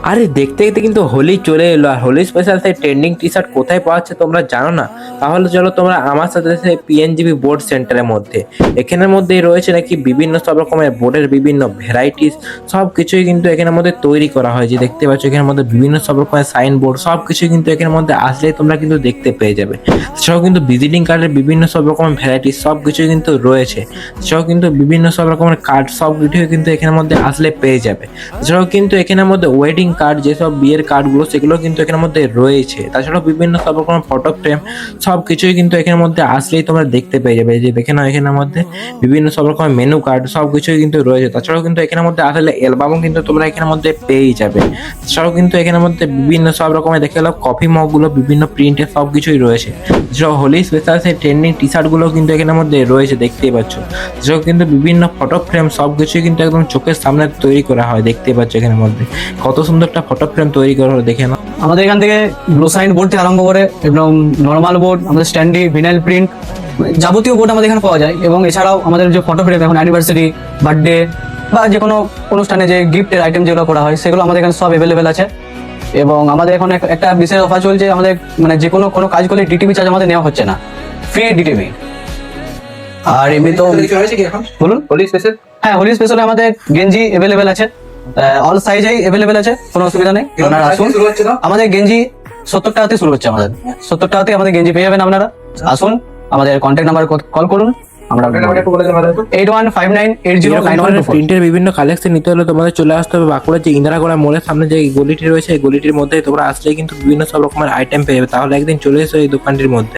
আরে দেখতে দেখতে কিন্তু হোলি চলে এলো, আর হোলি স্পেশাল সেই ট্রেন্ডিং টি শার্ট কোথায় পাওয়া যাচ্ছে তোমরা জানো না? তাহলে চলো তোমরা আমার সাথে সেই পিএনজিবি বোর্ড সেন্টারের মধ্যে। এখানের মধ্যেই রয়েছে নাকি বিভিন্ন সব রকমের বোর্ডের বিভিন্ন ভ্যারাইটিস, সব কিছুই কিন্তু এখানের মধ্যে তৈরি করা হয়। যে দেখতে পাচ্ছ এখানের মধ্যে বিভিন্ন সব রকমের সাইন বোর্ড, সব কিছুই কিন্তু এখানের মধ্যে আসলেই তোমরা কিন্তু দেখতে পেয়ে যাবে। সেটাও কিন্তু ভিজিটিং কার্ডের বিভিন্ন সব রকমের ভ্যারাইটিস সব কিছুই কিন্তু রয়েছে। সেটাও কিন্তু বিভিন্ন সব রকমের কার্ড সব কিছুই কিন্তু এখানের মধ্যে আসলে পেয়ে যাবে। এছাড়াও কিন্তু এখানের মধ্যে ওয়েডিং কার্ড, যেসব বিয়ের কার্ডগুলো সেগুলো কিন্তু এখানের মধ্যে রয়েছে। তাছাড়াও বিভিন্ন সব রকমের ফটো ফ্রেম সব কিছুই কিন্তু এখানের মধ্যে আসলেই তোমরা দেখতে পেয়ে যাবে। এই যে দেখে নাও এখানের মধ্যে বিভিন্ন সব রকমের মেনু কার্ড সব কিছুই কিন্তু রয়েছে। তাছাড়াও কিন্তু এখানের মধ্যে আসলে অ্যালবামও কিন্তু তোমরা এখানের মধ্যে পেয়েই যাবে। তাছাড়াও কিন্তু এখানের মধ্যে বিভিন্ন সব রকমের দেখে গেলো কফি মগগুলো বিভিন্ন প্রিন্টের সব কিছুই রয়েছে। এছাড়াও হোলি স্পেশাল সেই ট্রেন্ডিং টি শার্টগুলো কিন্তু এখানের মধ্যে রয়েছে, দেখতেই পাচ্ছ। এছাড়াও কিন্তু বিভিন্ন ফটো ফ্রেম সব কিছুই কিন্তু একদম চোখের সামনে তৈরি করা হয়, দেখতেই পাচ্ছ এখানের মধ্যে কত সুন্দর একটা ফটো ফ্রেম তৈরি করা হলো, দেখে নাও। আমাদের এখান থেকে ব্লু সাইন বোর্ড থেকে আরম্ভ করে একদম নর্মাল বোর্ড, আমাদের স্ট্যান্ডি, ভিনাইল প্রিন্ট, যাবতীয় বোর্ড আমাদের এখানে পাওয়া যায়। এবং এছাড়াও আমাদের যে ফটো ফ্রেম, এখন অ্যানিভার্সারি, বার্থডে বা যে কোনো অনুষ্ঠানে যে গিফটের আইটেম যেগুলো করা হয় সেগুলো আমাদের এখানে সব অ্যাভেলেবেল আছে। এবং আমাদের এখন একটা বিশেষ অফার চলছে, আমাদের মানে যে কোনো কাজ করলে ডিটিপি চার্জ আমাদের নেওয়া হচ্ছে না, ফ্রি ডিটিপি। আর এমনি তো বলুন। হোলি স্পেশাল? হ্যাঁ, হোলি স্পেশালে আমাদের গেঞ্জি অ্যাভেলেবেল আছে, অল সাইজেই অ্যাভেলেবেল আছে, কোনো অসুবিধা নেই। আপনারা আসুন। আমাদের গেঞ্জি 70 টাকাতে শুরু হচ্ছে, আমাদের 70 টাকাতে আমাদের গেঞ্জি পেয়ে যাবেন। আপনারা আসুন, আমাদের কন্ট্যাক্ট নাম্বার কল করুন। আমরা 8159809124। প্রিন্টের বিভিন্ন কালেকশন নিতে হলে তোমাদের চলে আসতে হবে বাঁকুড়া যে ইন্দিরাগড়া মোড়ের সামনে যে গলিটি রয়েছে, এই গলিটির মধ্যে তোমরা আসলেই কিন্তু বিভিন্ন সব রকমের আইটেম পেয়ে যাবে। তাহলে একদিন চলে এসো এই দোকানটির মধ্যে।